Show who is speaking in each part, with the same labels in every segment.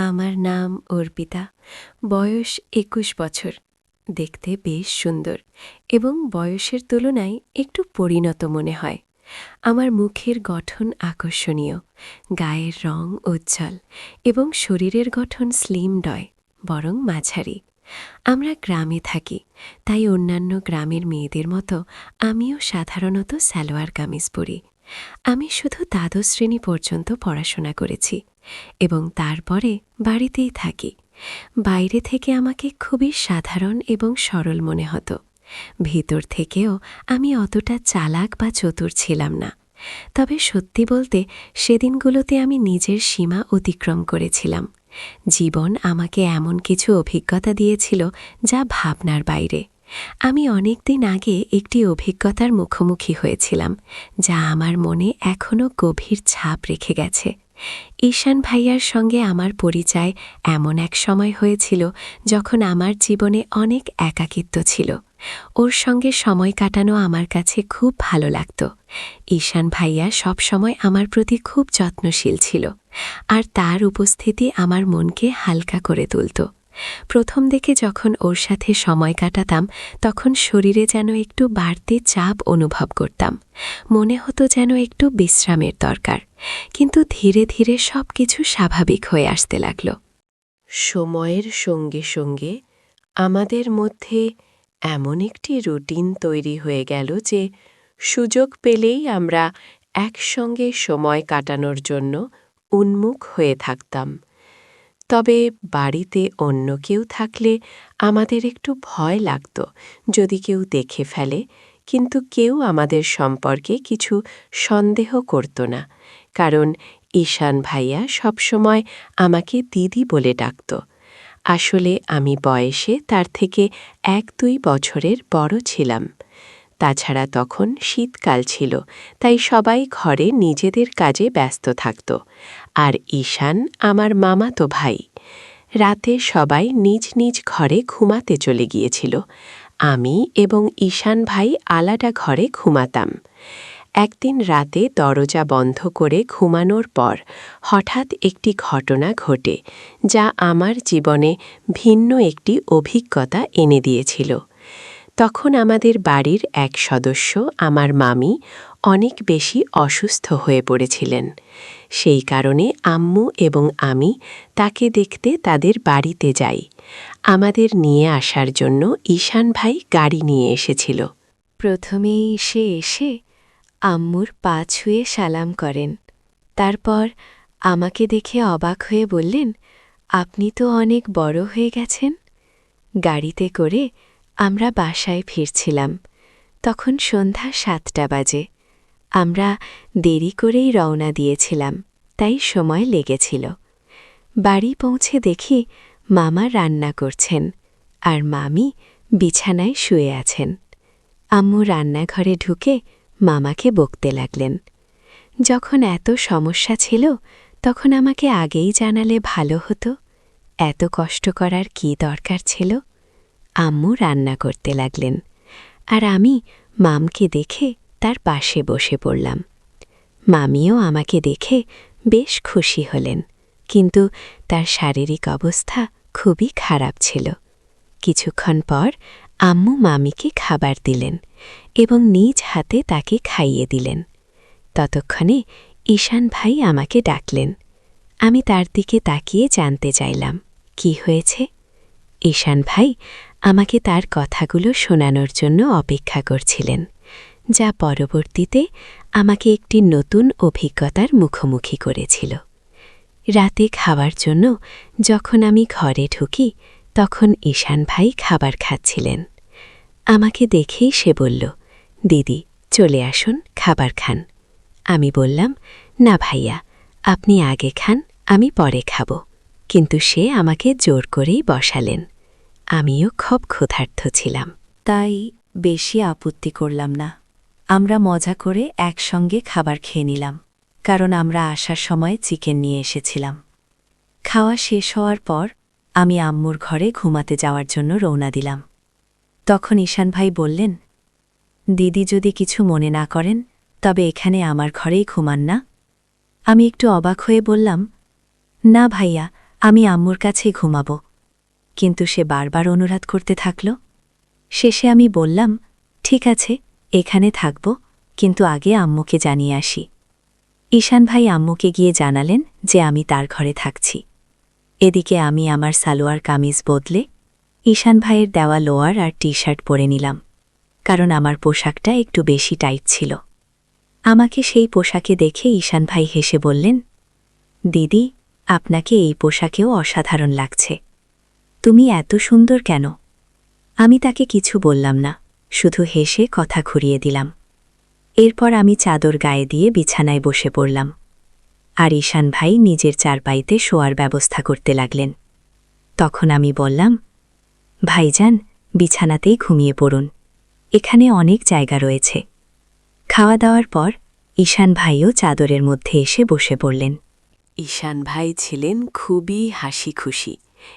Speaker 1: আমার নাম অর্পিতা। বয়স ২১ বছর। দেখতে বেশ সুন্দর এবং বয়সের তুলনায় একটু পরিণত মনে হয়। আমার মুখের গঠন আকর্ষণীয়, গায়ের রং উজ্জ্বল এবং শরীরের গঠন স্লিম নয়, বরং মাঝারি। আমরা গ্রামে থাকি, তাই অন্যান্য গ্রামের মেয়েদের মতো আমিও সাধারণত সালোয়ার কামিজ পরি। আমি শুধু দ্বাদশ শ্রেণী পর্যন্ত পড়াশোনা করেছি এবং তারপরে বাড়িতেই থাকি। বাইরে থেকে আমাকে খুবই সাধারণ এবং সরল মনে হতো। ভিতর থেকেও আমি অতটা চালাক বা চতুর ছিলাম না। তবে সত্যি বলতে সেদিনগুলোতে আমি নিজের সীমা অতিক্রম করেছিলাম। জীবন আমাকে এমন কিছু অভিজ্ঞতা দিয়েছিল যা ভাবনার বাইরে। আমি অনেক দিন আগে একটি অভিজ্ঞতার মুখোমুখি হয়েছিলাম, যা আমার মনে এখনও গভীর ছাপ রেখে গেছে। ঈশান ভাইয়ার সঙ্গে আমার পরিচয় এমন এক সময় হয়েছিল যখন আমার জীবনে অনেক একাকিত্ব ছিল। ওর সঙ্গে সময় কাটানো আমার কাছে খুব ভালো লাগত। ঈশান ভাইয়া সবসময় আমার প্রতি খুব যত্নশীল ছিল, আর তার উপস্থিতি আমার মনকে হালকা করে তুলত। প্রথম দিকে যখন ওর সাথে সময় কাটাতাম, তখন শরীরে যেন একটু বাড়তি চাপ অনুভব করতাম। মনে হতো যেন একটু বিশ্রামের দরকার। কিন্তু ধীরে ধীরে সব কিছু স্বাভাবিক হয়ে আসতে লাগল। সময়ের সঙ্গে সঙ্গে আমাদের মধ্যে এমন একটি রুটিন তৈরি হয়ে গেল যে সুযোগ পেলেই আমরা একসঙ্গে সময় কাটানোর জন্য উন্মুখ হয়ে থাকতাম। তবে বাড়িতে অন্য কেউ থাকলে আমাদের একটু ভয় লাগত যদি কেউ দেখে ফেলে, কিন্তু কেউ আমাদের সম্পর্কে কিছু সন্দেহ করত না, কারণ ঈশান ভাইয়া সবসময় আমাকে দিদি বলে ডাকত। আসলে আমি বয়সে তার থেকে ১-২ বছরের বড় ছিলাম। তাছাড়া তখন শীতকাল ছিল, তাই সবাই ঘরে নিজেদের কাজে ব্যস্ত থাকত। আর ঈশান আমার মামাতো ভাই। রাতে সবাই নিজ নিজ ঘরে ঘুমাতে চলে গিয়েছিল। আমি এবং ঈশান ভাই আলাদা ঘরে ঘুমাতাম। একদিন রাতে দরজা বন্ধ করে ঘুমানোর পর হঠাৎ একটি ঘটনা ঘটে, যা আমার জীবনে ভিন্ন একটি অভিজ্ঞতা এনে দিয়েছিল। তখন আমাদের বাড়ির এক সদস্য, আমার মামি, অনেক বেশি অসুস্থ হয়ে পড়েছিলেন। সেই কারণে আম্মু এবং আমি তাকে দেখতে তাদের বাড়িতে যাই। আমাদের নিয়ে আসার জন্য ঈশান ভাই গাড়ি নিয়ে এসেছিল। প্রথমেই সে এসে আম্মুর পা ছুঁয়ে সালাম করেন। তারপর আমাকে দেখে অবাক হয়ে বললেন, আপনি তো অনেক বড় হয়ে গেছেন। গাড়িতে করে আমরা বাসায় ফিরছিলাম। তখন সন্ধ্যা ৭টা বাজে। আমরা দেরি করেই রওনা দিয়েছিলাম, তাই সময় লেগেছিল। বাড়ি পৌঁছে দেখি মামা রান্না করছেন আর মামি বিছানায় শুয়ে আছেন। আম্মু রান্নাঘরে ঢুকে মামাকে বকতে লাগলেন। যখন এত সমস্যা ছিল, তখন আমাকে আগেই জানালে ভালো হতো। এত কষ্ট করার কি দরকার ছিল? আম্মু রান্না করতে লাগলেন, আর আমি মামকে দেখে তার পাশে বসে পড়লাম। মামিও আমাকে দেখে বেশ খুশি হলেন, কিন্তু তার শারীরিক অবস্থা খুবই খারাপ ছিল। কিছুক্ষণ পর আম্মু মামিকে খাবার দিলেন এবং নিজ হাতে তাকে খাইয়ে দিলেন। ততক্ষণে ঈশান ভাই আমাকে ডাকলেন। আমি তার দিকে তাকিয়ে জানতে চাইলাম, কি হয়েছে? ঈশান ভাই আমাকে তার কথাগুলো শোনানোর জন্য অপেক্ষা করছিলেন, যা পরবর্তীতে আমাকে একটি নতুন অভিজ্ঞতার মুখোমুখি করেছিল। রাতে খাওয়ার জন্য যখন আমি ঘরে ঢুকি, তখন ঈশান ভাই খাবার খাচ্ছিলেন। আমাকে দেখেই সে বলল, দিদি চলে আসুন, খাবার খান। আমি বললাম, না ভাইয়া, আপনি আগে খান, আমি পরে খাব। কিন্তু সে আমাকে জোর করেই বসালেন। আমিও খুব ক্ষুধার্ত ছিলাম, তাই বেশি আপত্তি করলাম না। আমরা মজা করে একসঙ্গে খাবার খেয়ে নিলাম, কারণ আমরা আসার সময় চিকেন নিয়ে এসেছিলাম। খাওয়া শেষ হওয়ার পর আমি আম্মুর ঘরে ঘুমাতে যাওয়ার জন্য রওনা দিলাম। তখন ঈশান ভাই বললেন, দিদি যদি কিছু মনে না করেন তবে এখানে আমার ঘরেই ঘুমান না? আমি একটু অবাক হয়ে বললাম, না ভাইয়া,
Speaker 2: আমি আম্মুর কাছেই ঘুমাব। কিন্তু সে বারবার অনুরোধ করতে থাকল। শেষে আমি বললাম, ঠিক আছে, এখানে থাকব, কিন্তু আগে আম্মুকে জানিয়ে আসি। ঈশান ভাই আম্মুকে গিয়ে জানালেন যে আমি তার ঘরে থাকছি। এদিকে আমি আমার সালোয়ার কামিজ বদলে ঈশান ভাইয়ের দেওয়া লোয়ার আর টি শার্ট পরে নিলাম, কারণ আমার পোশাকটা একটু বেশি টাইট ছিল। আমাকে সেই পোশাকে দেখে ঈশান ভাই হেসে বললেন, দিদি, আপনাকে এই পোশাকেও অসাধারণ লাগছে। তুমি এত সুন্দর কেন? আমি তাকে কিছু বললাম না, শুধু হেসে কথা ঘুরিয়ে দিলাম। এরপর আমি চাদর গায়ে দিয়ে বিছানায় বসে পড়লাম, আর ঈশান ভাই নিজের চারপাইতে শোয়ার ব্যবস্থা করতে লাগলেন। তখন আমি বললাম, ভাইজান, বিছানাতেই ঘুমিয়ে পড়ুন, এখানে অনেক জায়গা রয়েছে। খাওয়া দাওয়ার পর ঈশান ভাইও চাদরের মধ্যে এসে বসে পড়লেন।
Speaker 1: ঈশান ভাই ছিলেন খুবই হাসি খুশি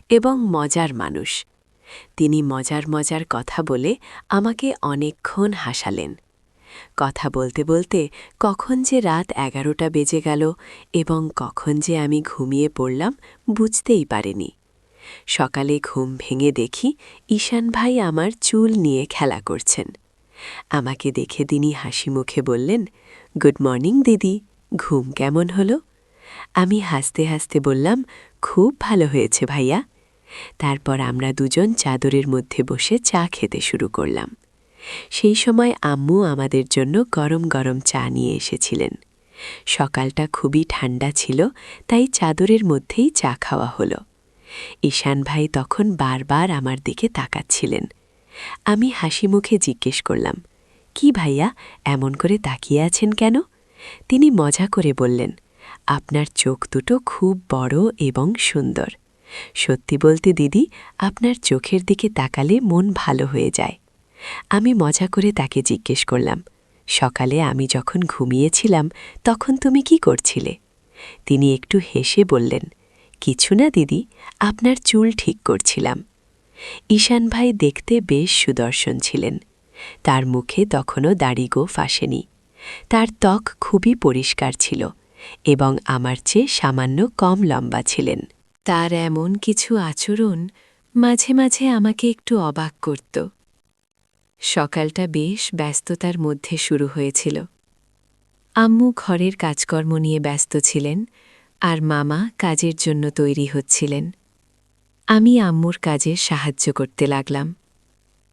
Speaker 1: এবং মজার মানুষ। তিনি মজার মজার কথা বলে আমাকে অনেকক্ষণ হাসালেন। কথা বলতে বলতে কখন যে রাত 11টা বেজে গেল এবং কখন যে আমি ঘুমিয়ে পড়লাম বুঝতেই পারিনি। সকালে ঘুম ভেঙে দেখি ঈশান ভাই আমার চুল নিয়ে খেলা করছেন। আমাকে দেখে তিনি হাসি মুখে বললেন, গুড মর্নিং দিদি, ঘুম কেমন হলো? আমি হাসতে হাসতে বললাম, খুব ভালো হয়েছে ভাইয়া। তারপর আমরা দুজন চাদরের মধ্যে বসে চা খেতে শুরু করলাম। সেই সময় আম্মু আমাদের জন্য গরম গরম চা নিয়ে এসেছিলেন। সকালটা খুবই ঠান্ডা ছিল, তাই চাদরের মধ্যেই চা খাওয়া হলো। ঈশান ভাই তখন বারবার আমার দিকে তাকাচ্ছিলেন। আমি হাসি মুখে জিজ্ঞেস করলাম, কি ভাইয়া, এমন করে তাকিয়ে আছেন কেন? তিনি মজা করে বললেন, আপনার চোখ দুটো খুব বড় এবং সুন্দর। সত্যি বলতে দিদি, আপনার চোখের দিকে তাকালে মন ভালো হয়ে যায়। আমি মজা করে তাকে জিজ্ঞেস করলাম, সকালে আমি যখন ঘুমিয়েছিলাম তখন তুমি কি করছিলে? তিনি একটু হেসে বললেন, কিছু না দিদি, আপনার চুল ঠিক করছিলাম। ঈশান ভাই দেখতে বেশ সুদর্শন ছিলেন। তার মুখে তখনও দাড়ি গোঁফ আসেনি। তার ত্বক খুবই পরিষ্কার ছিল এবং আমার চেয়ে সামান্য কম লম্বা ছিলেন। তার এমন কিছু আচরণ মাঝে মাঝে আমাকে একটু অবাক করত। সকালটা বেশ ব্যস্ততার মধ্যে শুরু হয়েছিল। আম্মু ঘরের কাজকর্ম নিয়ে ব্যস্ত ছিলেন, আর মামা কাজের জন্য তৈরি হচ্ছিলেন। আমি আম্মুর কাজে সাহায্য করতে লাগলাম।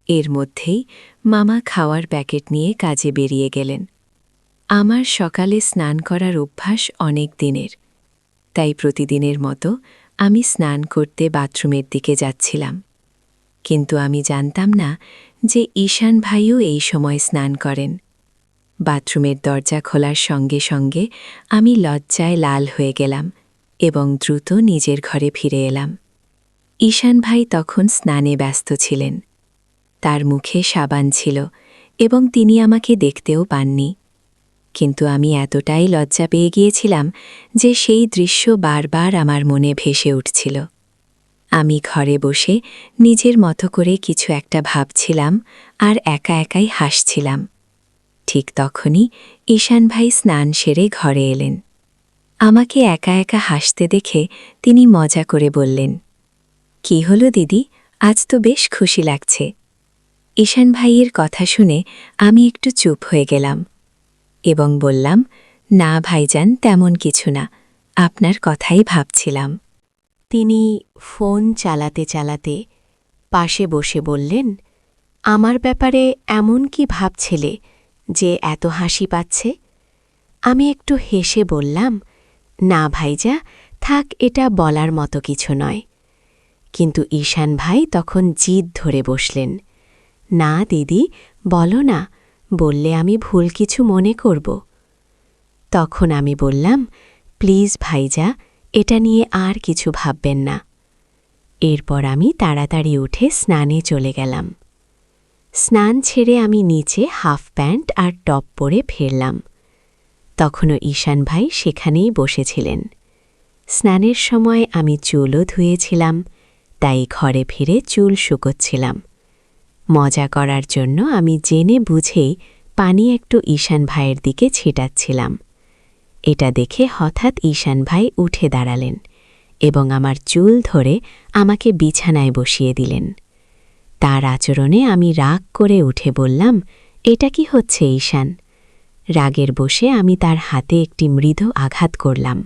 Speaker 1: এর মধ্যেই মামা খাওয়ার প্যাকেট নিয়ে কাজে বেরিয়ে গেলেন। আমার সকালে স্নান করার অভ্যাস অনেক দিনের, তাই প্রতিদিনের মতো আমি স্নান করতে বাথরুমের দিকে যাচ্ছিলাম। কিন্তু আমি জানতাম না যে ঈশান ভাইও এই সময় স্নান করেন। বাথরুমের দরজা খোলার সঙ্গে সঙ্গে আমি লজ্জায় লাল হয়ে গেলাম এবং দ্রুত নিজের ঘরে ফিরে এলাম। ঈশান ভাই তখন স্নানে ব্যস্ত ছিলেন। তার মুখে সাবান ছিল এবং তিনি আমাকে দেখতেও পাননি। কিন্তু আমি এতটাই লজ্জা পেয়ে গিয়েছিলাম যে সেই দৃশ্য বারবার আমার মনে ভেসে উঠছিল। আমি ঘরে বসে নিজের মতো করে কিছু একটা ভাবছিলাম আর একা একাই হাসছিলাম। ঠিক তখনই ঈশান ভাই স্নান সেরে ঘরে এলেন। আমাকে একা একা হাসতে দেখে তিনি মজা করে বললেন, কি হলো দিদি, আজ তো বেশ খুশি লাগছে। ঈশান ভাইয়ের কথা শুনে আমি একটু চুপ হয়ে গেলাম এবং বললাম, না ভাইজান, তেমন কিছু না, আপনার কথাই ভাবছিলাম। তিনি ফোন চালাতে চালাতে পাশে বসে বললেন, আমার ব্যাপারে এমন কি ভাবছিলে যে এত হাসি পাচ্ছে? আমি একটু হেসে বললাম, না ভাইজা, থাক, এটা বলার মতো কিছু নয়। কিন্তু ঈশান ভাই তখন জিদ ধরে বসলেন, না দিদি, বলো না, বললে আমি ভুল কিছু মনে করব। তখন আমি বললাম, প্লিজ ভাইজা, এটা নিয়ে আর কিছু ভাববেন না। এরপর আমি তাড়াতাড়ি উঠে স্নানে চলে গেলাম। স্নান ছেড়ে আমি নিচে হাফ প্যান্ট আর টপ পরে ফিরলাম। তখনও ঈশান ভাই সেখানেই বসেছিলেন। স্নানের সময় আমি চুলও ধুয়েছিলাম, তাই ঘরে ফিরে চুল শুকোচ্ছিলাম। মজা করার জন্য আমি জেনে বুঝেই পানি একটু ঈশান ভাইয়ের দিকে ছিটাচ্ছিলাম। এটা দেখে হঠাৎ ঈশান ভাই উঠে দাঁড়ালেন
Speaker 2: এবং আমার চুল ধরে আমাকে বিছানায় বসিয়ে দিলেন। তার আচরণে আমি রাগ করে উঠে বললাম, এটা কি হচ্ছে ঈশান? রাগের বসে আমি তার হাতে একটি মৃদু আঘাত করলাম।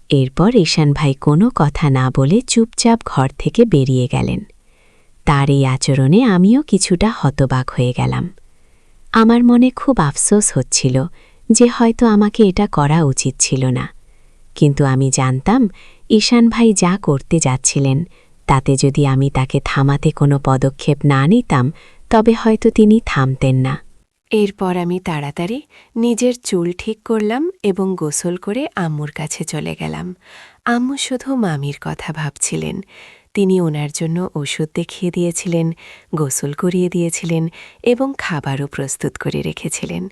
Speaker 2: এরপর ঈশান ভাই কোনো কথা না বলে চুপচাপ ঘর থেকে বেরিয়ে গেলেন। তার এই আচরণে আমিও কিছুটা হতবাক হয়ে গেলাম। আমার মনে খুব আফসোস হচ্ছিল যে হয়তো আমাকে এটা করা উচিত ছিল না, কিন্তু আমি জানতাম ঈশান ভাই যা করতে যাচ্ছিলেন তাতে যদি আমি তাকে থামাতে কোনো পদক্ষেপ না নিতাম তবে হয়তো তিনি থামতেন না।
Speaker 1: এরপর আমি তাড়াতাড়ি নিজের চুল ঠিক করলাম এবং গোসল করে আম্মুর কাছে চলে গেলাম। আম্মু শুধু মামির কথা ভাবছিলেন। তিনি ওনার জন্য ওষুধ দেখিয়ে দিয়েছিলেন, গোসল করিয়ে দিয়েছিলেন এবং খাবারও প্রস্তুত করে রেখেছিলেন।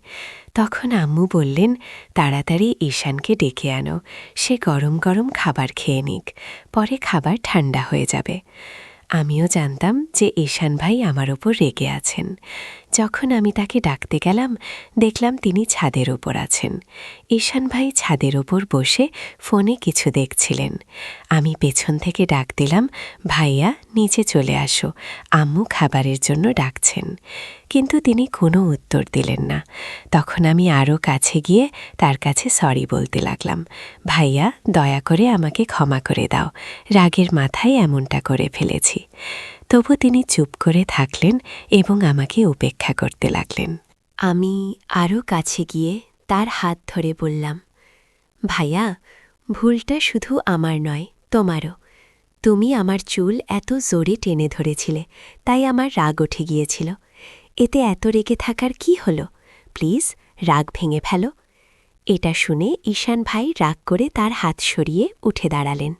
Speaker 1: তখন আম্মু বললেন, তাড়াতাড়ি ঈশানকে ডেকে আনো, সে গরম গরম খাবার খেয়ে নিক, পরে খাবার ঠান্ডা হয়ে যাবে। আমিও জানতাম যে ঈশান ভাই আমার ওপর রেগে আছেন। যখন আমি তাকে ডাকতে গেলাম দেখলাম তিনি ছাদের ওপর আছেন। ঈশান ভাই ছাদের ওপর বসে ফোনে কিছু দেখছিলেন। আমি পেছন থেকে ডাক দিলাম, ভাইয়া নিচে চলে আসো, আম্মু খাবারের জন্য ডাকছেন। কিন্তু তিনি কোনো উত্তর দিলেন না। তখন আমি আরও কাছে গিয়ে তার কাছে সরি বলতে লাগলাম, ভাইয়া দয়া করে আমাকে ক্ষমা করে দাও, রাগের মাথায় এমনটা করে ফেলেছি। তবু তিনি চুপ করে থাকলেন এবং আমাকে উপেক্ষা করতে লাগলেন। আমি আরও কাছে গিয়ে তার হাত ধরে বললাম, ভাইয়া ভুলটা শুধু আমার নয়, তোমারও। তুমি আমার চুল এত জোরে টেনে ধরেছিলে, তাই আমার রাগ উঠে গিয়েছিল। এতে এত রেগে থাকার কি হলো? প্লিজ রাগ ভেঙে ফেলো। এটা শুনে ঈশান ভাই রাগ করে তার হাত সরিয়ে উঠে দাঁড়ালেন।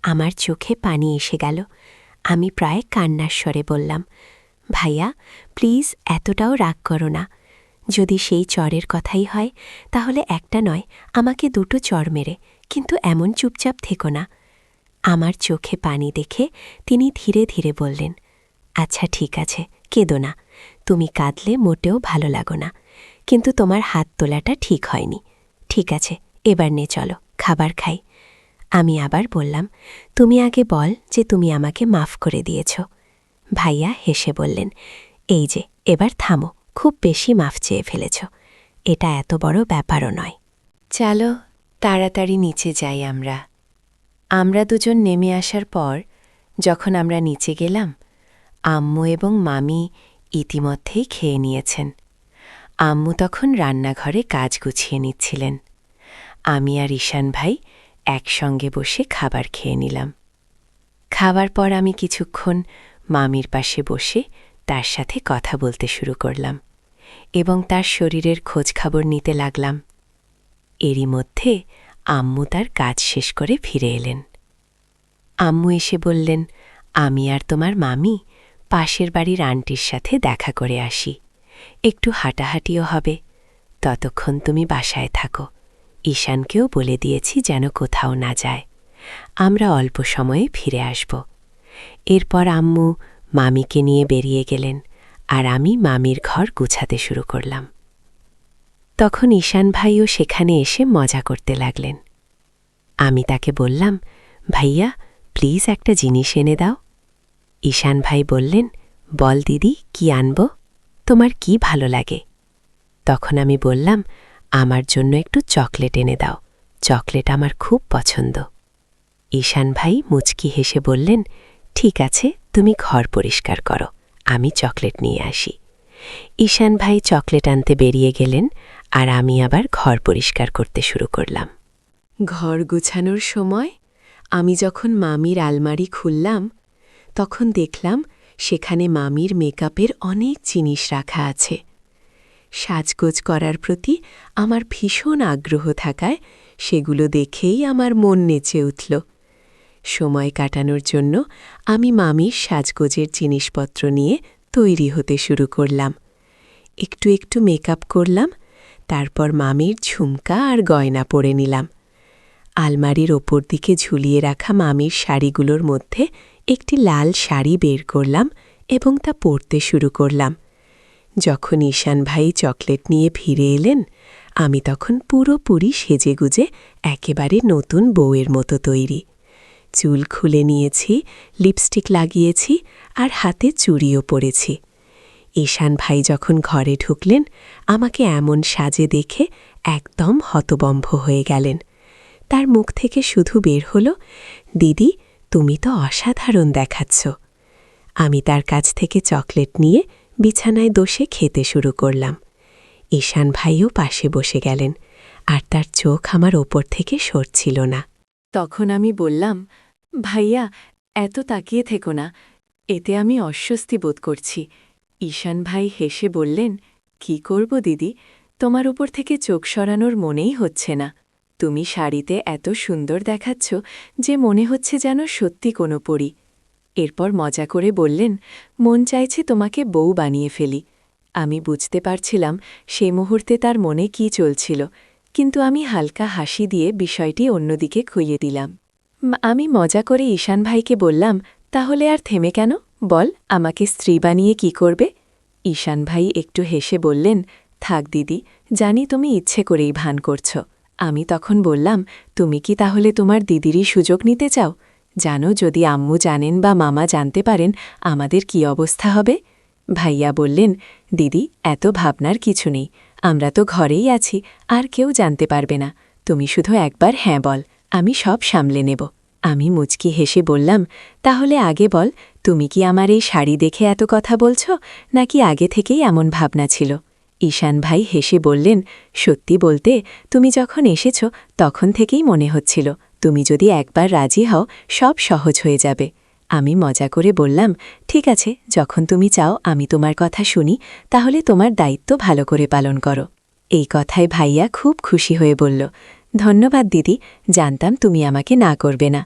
Speaker 1: আমার চোখে পানি এসে গেল। আমি প্রায় কান্নার স্বরে বললাম, ভাইয়া প্লিজ এতটাও রাগ করো না। যদি সেই চরের কথাই হয় তাহলে একটা নয়, আমাকে দুটো চর মেরে, কিন্তু এমন চুপচাপ থেকো না। আমার চোখে পানি দেখে তিনি ধীরে ধীরে বললেন, আচ্ছা ঠিক আছে, কেঁদো না। তুমি কাঁদলে মোটেও ভালো লাগো না, কিন্তু তোমার হাত তোলাটা ঠিক হয়নি। ঠিক আছে, এবার নে চলো খাবার খাই। আমি আবার বললাম, তুমি আগে বল যে তুমি আমাকে মাফ করে দিয়েছ। ভাইয়া হেসে বললেন, এই যে এবার থামো, খুব বেশি মাফ চেয়ে ফেলেছ, এটা এত বড় ব্যাপারও নয়। চলো তাড়াতাড়ি নিচে যাই আমরা। আমরা দুজন নেমে আসার পর যখন আমরা নিচে গেলাম, আম্মু এবং মামি ইতিমধ্যেই খেয়ে নিয়েছেন। আম্মু তখন রান্নাঘরে কাজ গুছিয়ে নিচ্ছিলেন। আমি আর ঈশান ভাই একসঙ্গে বসে খাবার খেয়ে নিলাম। খাবার পর আমি কিছুক্ষণ মামির পাশে বসে তার সাথে কথা বলতে শুরু করলাম এবং তার শরীরের খোঁজখবর নিতে লাগলাম। এরই মধ্যে আম্মু তার কাজ শেষ করে ফিরে এলেন। আম্মু এসে বললেন, আমি আর তোমার মামি পাশের বাড়ির আন্টির সাথে দেখা করে আসি, একটু হাঁটাহাঁটিও হবে। ততক্ষণ তুমি বাসায় থাকো। ঈশানকেও বলে দিয়েছি যেন কোথাও না যায়। আমরা অল্প সময়ে ফিরে আসব। এরপর আম্মু মামিকে নিয়ে বেরিয়ে গেলেন আর আমি মামির ঘর গুছাতে শুরু করলাম। তখন ঈশান ভাইও সেখানে এসে মজা করতে লাগলেন। আমি তাকে বললাম, ভাইয়া প্লিজ একটা জিনিস এনে দাও। ঈশান ভাই বললেন, বল দিদি, কি আনব? তোমার কি ভালো লাগে? তখন আমি বললাম, আমার জন্য একটু চকলেট এনে দাও, চকলেট আমার খুব পছন্দ। ঈশান ভাই মুচকি হেসে বললেন, ঠিক আছে, তুমি ঘর পরিষ্কার করো, আমি চকলেট নিয়ে আসি। ঈশান ভাই চকলেট আনতে বেরিয়ে গেলেন আর আমি আবার ঘর পরিষ্কার করতে শুরু করলাম। ঘর গুছানোর সময় আমি যখন মামির আলমারি খুললাম তখন দেখলাম সেখানে মামির মেকআপের অনেক জিনিস রাখা আছে। সাজগোজ করার প্রতি আমার ভীষণ আগ্রহ থাকায় সেগুলো দেখেই আমার মন নেচে উঠল। সময় কাটানোর জন্য আমি মামির সাজগোজের জিনিসপত্র নিয়ে তৈরি হতে শুরু করলাম। একটু একটু মেকআপ করলাম, তারপর মামির ঝুমকা আর গয়না পরে নিলাম। আলমারির ওপর দিকে ঝুলিয়ে রাখা মামির শাড়িগুলোর মধ্যে একটি লাল শাড়ি বের করলাম এবং তা পরতে শুরু করলাম। যখন ঈশান ভাই চকলেট নিয়ে ফিরে এলেন, আমি তখন পুরোপুরি সেজেগুজে একেবারে নতুন বউয়ের মতো তৈরি। চুল খুলে নিয়েছি, লিপস্টিক লাগিয়েছি আর হাতে চুড়িও পরেছি। ঈশান ভাই যখন ঘরে ঢুকলেন, আমাকে এমন সাজে দেখে একদম হতবম্ব হয়ে গেলেন। তার মুখ থেকে শুধু বের হলো, দিদি, তুমি তো অসাধারণ দেখাচ্ছ। আমি তার কাছ থেকে চকলেট নিয়ে বিছানায় বসে খেতে শুরু করলাম। ঈশান ভাইও পাশে বসে গেলেন, আর তার চোখ আমার ওপর থেকে সরছিল না।
Speaker 2: তখন আমি বললাম, ভাইয়া, এত তাকিয়ে থেকো না, এতে আমি অস্বস্তি বোধ করছি। ঈশান ভাই হেসে বললেন, কি করব দিদি, তোমার উপর থেকে চোখ সরানোর মনেই হচ্ছে না। তুমি শাড়িতে এত সুন্দর দেখাচ্ছ যে মনে হচ্ছে যেন সত্যি কোনো পরী। এরপর মজা করে বললেন, মন চাইছে তোমাকে বউ বানিয়ে ফেলি। আমি বুঝতে পারছিলাম সে মুহূর্তে তার মনে কি চলছিল, কিন্তু আমি হালকা হাসি দিয়ে বিষয়টি অন্যদিকে খুইয়ে দিলাম। আমি মজা করে ঈশান ভাইকে বললাম, তাহলে আর থেমে কেন, বল আমাকে স্ত্রী বানিয়ে কি করবে? ঈশান ভাই একটু হেসে বললেন, থাক দিদি, জানি তুমি ইচ্ছে করেই ভান করছ। আমি তখন বললাম, তুমি কি তাহলে তোমার দিদিরই সুযোগ নিতে চাও? জানো, যদি আম্মু জানেন বা মামা জানতে পারেন আমাদের কি অবস্থা হবে? ভাইয়া বললেন, দিদি, এত ভাবনার কিছু নেই, আমরা তো ঘরেই আছি, আর কেউ জানতে পারবে না। তুমি শুধু একবার হ্যাঁ বল, আমি সব সামলে নেব। আমি মুচকি হেসে বললাম, তাহলে আগে বল, তুমি কি আমার এই শাড়ি দেখে এত কথা বলছ, নাকি আগে থেকেই এমন ভাবনা ছিল? ঈশান ভাই হেসে বললেন, সত্যি বলতে, তুমি যখন এসেছ তখন থেকেই মনে হচ্ছিল তুমি যদি একবার রাজি হও সব সহজ হয়ে যাবে। আমি মজা করে বললাম, ঠিক আছে, যখন তুমি চাও আমি তোমার কথা শুনি, তাহলে তোমার দায়িত্ব ভালো করে পালন করো। এই কথায় ভাইয়া খুব খুশি হয়ে বলল, ধন্যবাদ দিদি, জানতাম তুমি আমাকে না করবে না।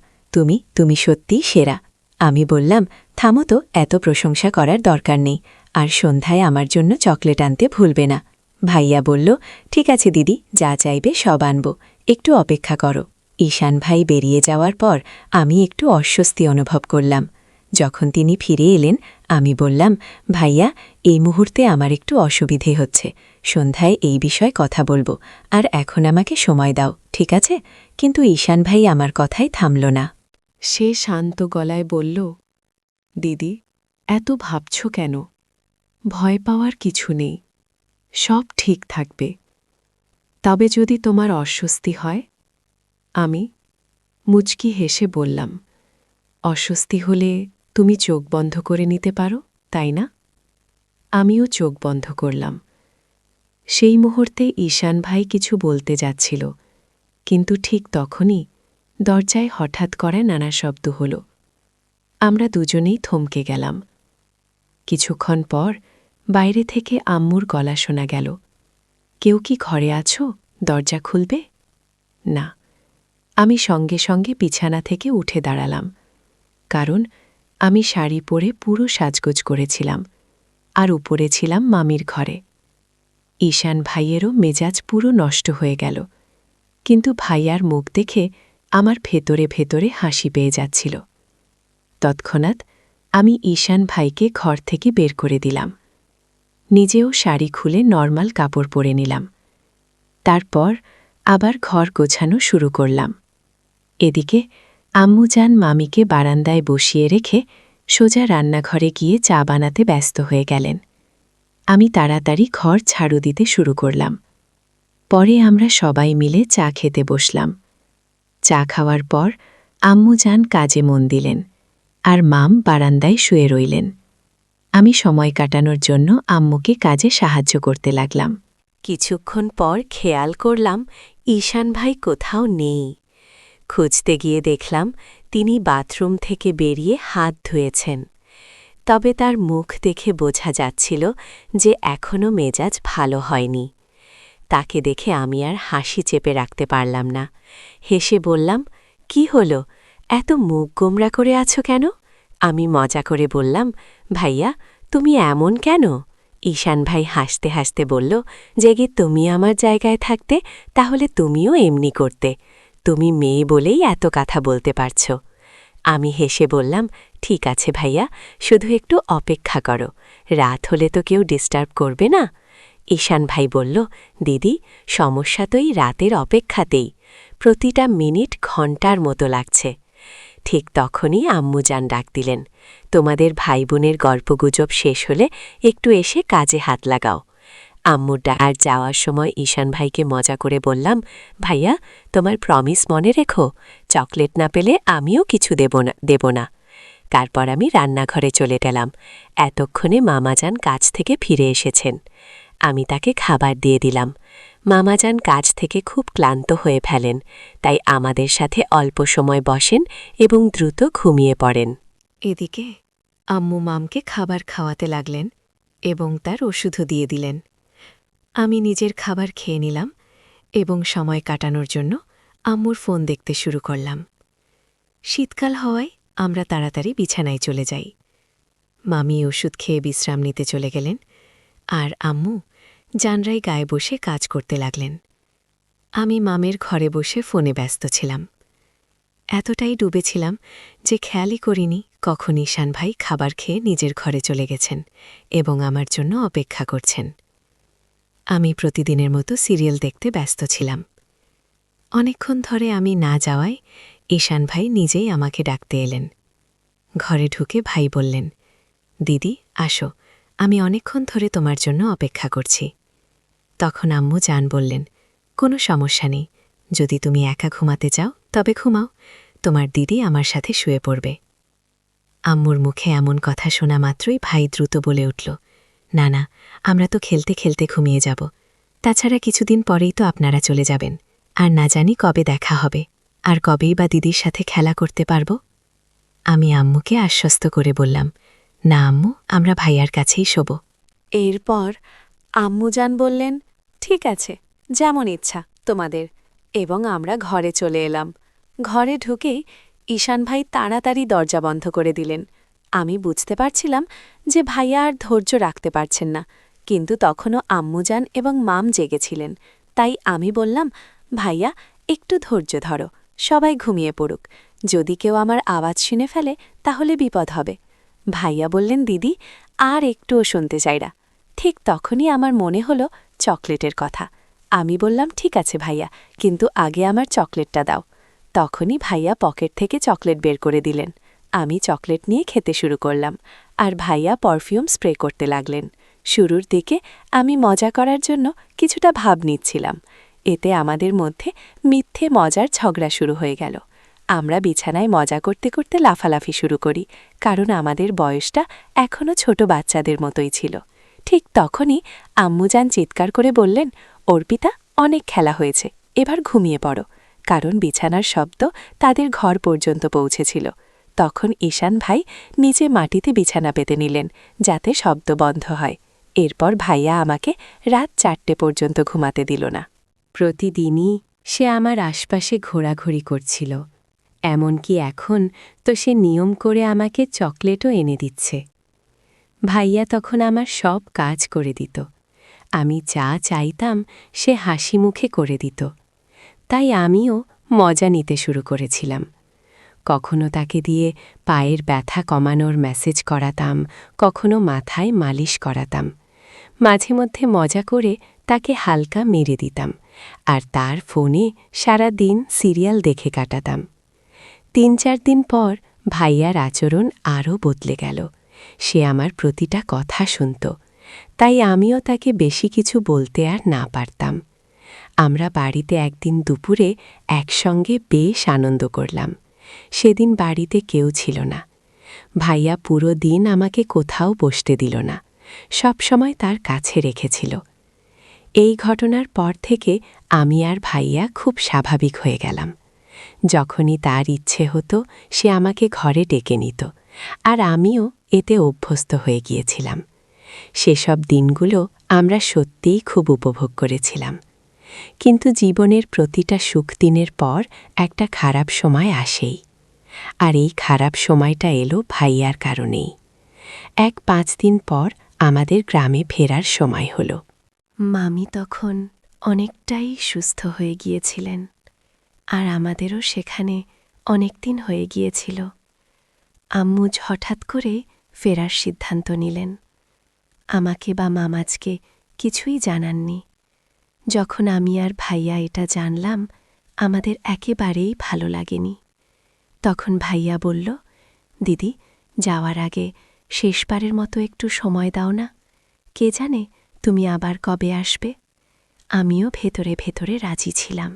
Speaker 2: তুমি সত্যিই সেরা। আমি বললাম, থামো তো, এত প্রশংসা করার দরকার নেই, আর সন্ধ্যায় আমার জন্য চকলেট আনতে ভুলবে না। ভাইয়া বলল, ঠিক আছে দিদি, যা চাইবে সব আনব, একটু অপেক্ষা করো। ঈশান ভাই বেরিয়ে যাওয়ার পর আমি একটু অস্বস্তি অনুভব করলাম। যখন তিনি ফিরে এলেন, আমি বললাম, ভাইয়া, এই মুহূর্তে আমার একটু অসুবিধে হচ্ছে, সন্ধ্যায় এই বিষয়ে কথা বলবো, আর এখন আমাকে সময় দাও, ঠিক আছে? কিন্তু ঈশান ভাই আমার কথাই থামল না।
Speaker 1: সে শান্ত গলায় বলল, দিদি, এত ভাবছ কেন? ভয় পাওয়ার কিছু নেই, সব ঠিক থাকবে। তবে যদি তোমার অস্বস্তি হয়? আমি মুচকি হেসে বললাম, অস্বস্তি হলে তুমি চোখ বন্ধ করে নিতে পারো, তাই না? আমিও চোখ বন্ধ করলাম। সেই মুহূর্তে ঈশান ভাই কিছু বলতে যাচ্ছিল, কিন্তু ঠিক তখনই দরজায় হঠাৎ করে নানা শব্দ হল। আমরা দুজনেই থমকে গেলাম। কিছুক্ষণ পর বাইরে থেকে আম্মুর গলা শোনা গেল, কেউ কি ঘরে আছো, দরজা খুলবে? না। আমি সঙ্গে সঙ্গে বিছানা থেকে উঠে দাঁড়ালাম, কারণ আমি শাড়ি পরে পুরো সাজগোজ করেছিলাম, আর উপরে ছিলাম মামির ঘরে। ঈশান ভাইয়েরও মেজাজ পুরো নষ্ট হয়ে গেল, কিন্তু ভাইয়ার মুখ দেখে আমার ভেতরে ভেতরে হাসি পেয়ে যাচ্ছিল। তৎক্ষণাৎ আমি ঈশান ভাইকে ঘর থেকে বের করে দিলাম, নিজেও শাড়ি খুলে নর্মাল কাপড় পরে নিলাম। তারপর আবার ঘর গোছানো শুরু করলাম। এদিকে আম্মুজান মামিকে বারান্দায় বসিয়ে রেখে সোজা রান্নাঘরে গিয়ে চা বানাতে ব্যস্ত হয়ে গেলেন। আমি তাড়াতাড়ি ঘর ঝাড়ু দিতে শুরু করলাম। পরে আমরা সবাই মিলে চা খেতে বসলাম। চা খাওয়ার পর আম্মুজান কাজে মন দিলেন, আর মাম বারান্দায় শুয়ে রইলেন। আমি সময় কাটানোর জন্য আম্মুকে কাজে সাহায্য করতে লাগলাম। কিছুক্ষণ পর খেয়াল করলাম ঈশান ভাই কোথাও নেই। খুঁজতে গিয়ে দেখলাম তিনি বাথরুম থেকে বেরিয়ে হাত ধুয়েছেন, তবে তার মুখ দেখে বোঝা যাচ্ছিল যে এখনও মেজাজ ভালো হয়নি। তাকে দেখে আমি আর হাসি চেপে রাখতে পারলাম না। হেসে বললাম, কি হলো, এত মুখ গোমরা করে আছো কেন? আমি মজা করে বললাম, ভাইয়া, তুমি এমন কেন? ঈশান ভাই হাসতে হাসতে বলল, জেগে তুমি আমার জায়গায় থাকতে তাহলে তুমিও এমনি করতে, তুমি মেয়ে বলেই এত কথা বলতে পারছ। আমি হেসে বললাম, ঠিক আছে ভাইয়া, শুধু একটু অপেক্ষা করো, রাত হলে তো কেউ ডিস্টার্ব করবে না। ঈশান ভাই বলল, দিদি, সমস্যা তো এই রাতের অপেক্ষাতেই, প্রতিটা মিনিট ঘণ্টার মতো লাগছে। ঠিক তখনই আম্মুজান ডাক দিলেন, তোমাদের ভাই বোনের গল্পগুজব শেষ হলে একটু এসে কাজে হাত লাগাও। আম্মুর আর যাওয়ার সময় ঈশান ভাইকে মজা করে বললাম, ভাইয়া তোমার প্রমিস মনে রেখো, চকলেট না পেলে আমিও কিছু দেব না। তারপর আমি রান্নাঘরে চলে গেলাম। এতক্ষণে মামাজান কাজ থেকে ফিরে এসেছেন। আমি তাকে খাবার দিয়ে দিলাম। মামাজান কাজ থেকে খুব ক্লান্ত হয়ে ফেলেন, তাই আমাদের সাথে অল্প সময় বসেন এবং দ্রুত ঘুমিয়ে পড়েন।
Speaker 2: এদিকে আম্মু মামকে খাবার খাওয়াতে লাগলেন এবং তার ওষুধও দিয়ে দিলেন। আমি নিজের খাবার খেয়ে নিলাম এবং সময় কাটানোর জন্য আম্মুর ফোন দেখতে শুরু করলাম। শীতকাল হওয়ায় আমরা তাড়াতাড়ি বিছানায় চলে যাই। মামি ওষুধ খেয়ে বিশ্রাম নিতে চলে গেলেন, আর আম্মু জানরাই গায়ে বসে কাজ করতে লাগলেন। আমি মামের ঘরে বসে ফোনে ব্যস্ত ছিলাম। এতটাই ডুবেছিলাম যে খেয়ালই করিনি কখন ঈশান ভাই খাবার খেয়ে নিজের ঘরে চলে গেছেন এবং আমার জন্য অপেক্ষা করছেন। আমি প্রতিদিনের মতো সিরিয়াল দেখতে ব্যস্ত ছিলাম। অনেকক্ষণ ধরে আমি না যাওয়ায় ঈশান ভাই নিজেই আমাকে ডাকতে এলেন। ঘরে ঢুকে ভাই বললেন, দিদি আসো, আমি অনেকক্ষণ ধরে তোমার জন্য অপেক্ষা করছি। তখন আম্মু জান বললেন, কোনো সমস্যা নেই, যদি তুমি একা ঘুমাতে চাও তবে ঘুমাও, তোমার দিদি আমার সাথে শুয়ে পড়বে। আম্মুর মুখে এমন কথা শোনা মাত্রই ভাই দ্রুত বলে উঠল, না না, আমরা তো খেলতে খেলতে ঘুমিয়ে যাব, তাছাড়া কিছুদিন পরেই তো আপনারা চলে যাবেন, আর না জানি কবে দেখা হবে, আর কবেই বা দিদির সাথে খেলা করতে পারব। আমি আম্মুকে আশ্বস্ত করে বললাম, না আম্মু, আমরা ভাইয়ার কাছেই শোব।
Speaker 3: এরপর আম্মুজান বললেন, ঠিক আছে, যেমন ইচ্ছা তোমাদের, এবং আমরা ঘরে চলে এলাম। ঘরে ঢুকেই ঈশান ভাই তাড়াতাড়ি দরজা বন্ধ করে দিলেন। আমি বুঝতে পারছিলাম যে ভাইয়া আর ধৈর্য রাখতে পারছেন না, কিন্তু তখনও আম্মুজান এবং মাম জেগেছিলেন। তাই আমি বললাম, ভাইয়া একটু ধৈর্য ধরো, সবাই ঘুমিয়ে পড়ুক, যদি কেউ আমার আওয়াজ শুনে ফেলে তাহলে বিপদ হবে। ভাইয়া বললেন, দিদি আর একটুও শুনতে চাইরা। ঠিক তখনই আমার মনে হলো চকলেটের কথা। আমি বললাম, ঠিক আছে ভাইয়া, কিন্তু আগে আমার চকলেটটা দাও। তখনই ভাইয়া পকেট থেকে চকলেট বের করে দিলেন। আমি চকলেট নিয়ে খেতে শুরু করলাম, আর ভাইয়া পারফিউম স্প্রে করতে লাগলেন। শুরুর দিকে আমি মজা করার জন্য কিছুটা ভাব নিচ্ছিলাম, এতে আমাদের মধ্যে মিথ্যে মজার ঝগড়া শুরু হয়ে গেল। আমরা বিছানায় মজা করতে করতে লাফালাফি শুরু করি, কারণ আমাদের বয়সটা এখনও ছোট বাচ্চাদের মতোই ছিল। ঠিক তখনই আম্মুজান চিৎকার করে বললেন, অর্পিতা, অনেক খেলা হয়েছে, এবার ঘুমিয়ে পড়ো, কারণ বিছানার শব্দ তাদের ঘর পর্যন্ত পৌঁছেছিল। তখন ঈশান ভাই নিচে মাটিতে বিছানা পেতে নিলেন, যাতে শব্দ বন্ধ হয়। এরপর ভাইয়া আমাকে রাত 4টে পর্যন্ত ঘুমাতে দিল না।
Speaker 1: প্রতিদিনই সে আমার আশপাশে ঘোরাঘুরি করছিল, এমনকি এখন তো সে নিয়ম করে আমাকে চকলেটও এনে দিচ্ছে। ভাইয়া তখন আমার সব কাজ করে দিত, আমি যা চাইতাম সে হাসি মুখে করে দিত, তাই আমিও মজা নিতে শুরু করেছিলাম। কখনো তাকে দিয়ে পায়ের ব্যথা কমানোর মেসেজ করাতাম, কখনো মাথায় মালিশ করাতাম, মাঝে মধ্যে মজা করে তাকে হালকা মেরে দিতাম, আর তার ফোনে সারা দিন সিরিয়াল দেখে কাটাতাম। 3-4 দিন পর ভাইয়ার আচরণ আরও বদলে গেল। সে আমার প্রতিটা কথা শুনত, তাই আমিও তাকে বেশি কিছু বলতে আর না পারতাম। আমরা বাড়িতে একদিন দুপুরে একসঙ্গে বেশ আনন্দ করলাম। সেদিন বাড়িতে কেউ ছিল না। ভাইয়া পুরো দিন আমাকে কোথাও বসতে দিল না, সব সময় তার কাছে রেখেছিল। এই ঘটনার পর থেকে আমি আর ভাইয়া খুব স্বাভাবিক হয়ে গেলাম। যখনই তার ইচ্ছে হতো সে আমাকে ঘরে ডেকে নিত, আর আমিও এতে অভ্যস্ত হয়ে গিয়েছিলাম। সেসব দিনগুলো আমরা সত্যিই খুব উপভোগ করেছিলাম। কিন্তু জীবনের প্রতিটা সুখ দিনের পর একটা খারাপ সময় আসেই, আর এই খারাপ সময়টা এলো ভাইয়ার কারণেই। 5 দিন পর আমাদের গ্রামে ফেরার সময় হলো। মামি তখন অনেকটাই সুস্থ হয়ে গিয়েছিলেন, আর আমাদেরও সেখানে অনেক দিন হয়ে গিয়েছিল। আম্মু হঠাৎ করে ফেরার সিদ্ধান্ত নিলেন। আমাকে বা মামাজকে কিছুই জানাননি। যখন আমি আর ভাইয়া এটা জানলাম, আমাদের একেবারেই ভালো লাগেনি। তখন ভাইয়া বলল, দিদি, যাওয়ার আগে শেষবারের মতো একটু সময় দাও না। কে জানে তুমি আবার কবে আসবে। আমিও ভেতরে ভেতরে রাজি ছিলাম।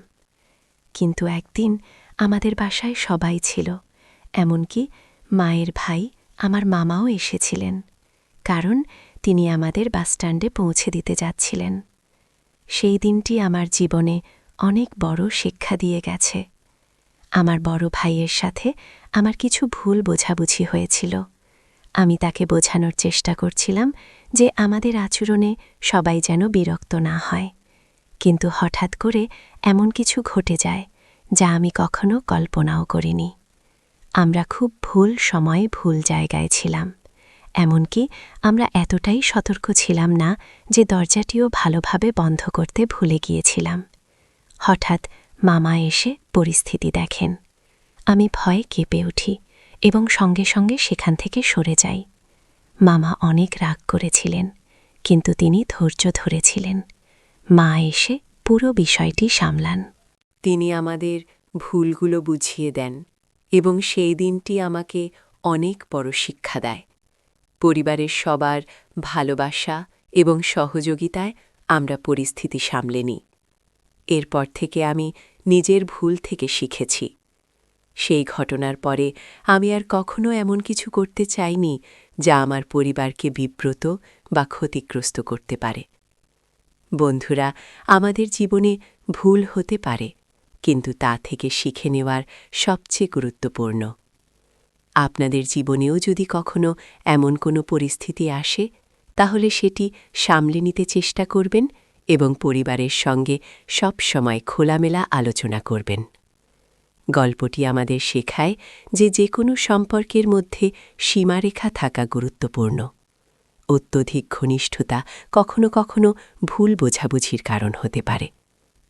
Speaker 1: কিন্তু একদিন আমাদের বাসায় সবাই ছিল, এমনকি মায়ের ভাই আমার মামাও এসেছিলেন, কারণ তিনি আমাদের বাসস্ট্যান্ডে পৌঁছে দিতে যাচ্ছিলেন। সেই দিনটি আমার জীবনে অনেক বড় শিক্ষা দিয়ে গেছে। আমার বড় ভাইয়ের সাথে আমার কিছু ভুল বোঝাবুঝি হয়েছিল। আমি তাকে বোঝানোর চেষ্টা করছিলাম যে আমাদের আচরণে সবাই যেন বিরক্ত না হয়, কিন্তু হঠাৎ করে এমন কিছু ঘটে যায় যা আমি কখনো কল্পনাও করিনি। আমরা খুব ভুল সময়ে ভুল জায়গায় ছিলাম, এমনকি আমরা এতটাই সতর্ক ছিলাম না যে দরজাটিও ভালোভাবে বন্ধ করতে ভুলে গিয়েছিলাম। হঠাৎ মামা এসে পরিস্থিতি দেখেন। আমি ভয়ে কেঁপে উঠি এবং সঙ্গে সঙ্গে সেখান থেকে সরে যাই। মামা অনেক রাগ করেছিলেন, কিন্তু তিনি ধৈর্য ধরেছিলেন। মা এসে পুরো বিষয়টি সামলান।
Speaker 4: তিনি আমাদের ভুলগুলো বুঝিয়ে দেন এবং সেই দিনটি আমাকে অনেক বড় শিক্ষা দেয়। পরিবারের সবার ভালোবাসা এবং সহযোগিতায় আমরা পরিস্থিতি সামলে নিই। এরপর থেকে আমি নিজের ভুল থেকে শিখেছি। সেই ঘটনার পরে আমি আর কখনো এমন কিছু করতে চাইনি যা আমার পরিবারকে বিব্রত বা ক্ষতিগ্রস্ত করতে পারে। বন্ধুরা, আমাদের জীবনে ভুল হতে পারে, কিন্তু তা থেকে শিখে নেওয়ার সবচেয়ে গুরুত্বপূর্ণ। আপনাদের জীবনেও যদি কখনো এমন কোনো পরিস্থিতি আসে, তাহলে সেটি সামলে নিতে চেষ্টা করবেন এবং পরিবারের সঙ্গে সব সময় খোলামেলা আলোচনা করবেন। গল্পটি আমাদের শেখায় যে যে কোনো সম্পর্কের মধ্যে সীমারেখা থাকা গুরুত্বপূর্ণ। অত্যধিক ঘনিষ্ঠতা কখনো কখনো ভুল বোঝাবুঝির কারণ হতে পারে।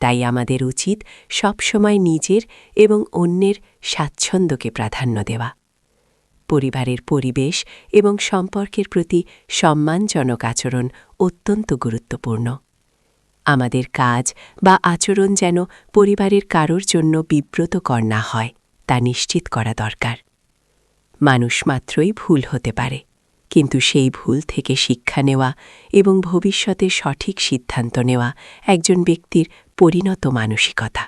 Speaker 4: তাই আমাদের উচিত সবসময় নিজের এবং অন্যের স্বাচ্ছন্দ্যকে প্রাধান্য দেওয়া। পরিবারের পরিবেশ এবং সম্পর্কের প্রতি সম্মানজনক আচরণ অত্যন্ত গুরুত্বপূর্ণ। আমাদের কাজ বা আচরণ যেন পরিবারের কারোর জন্য বিব্রতকর না হয়, তা নিশ্চিত করা দরকার। মানুষ মাত্রই ভুল হতে পারে, কিন্তু সেই ভুল থেকে শিক্ষা নেওয়া এবং ভবিষ্যতে সঠিক সিদ্ধান্ত নেওয়া একজন ব্যক্তির পরিণত মানসিকতা।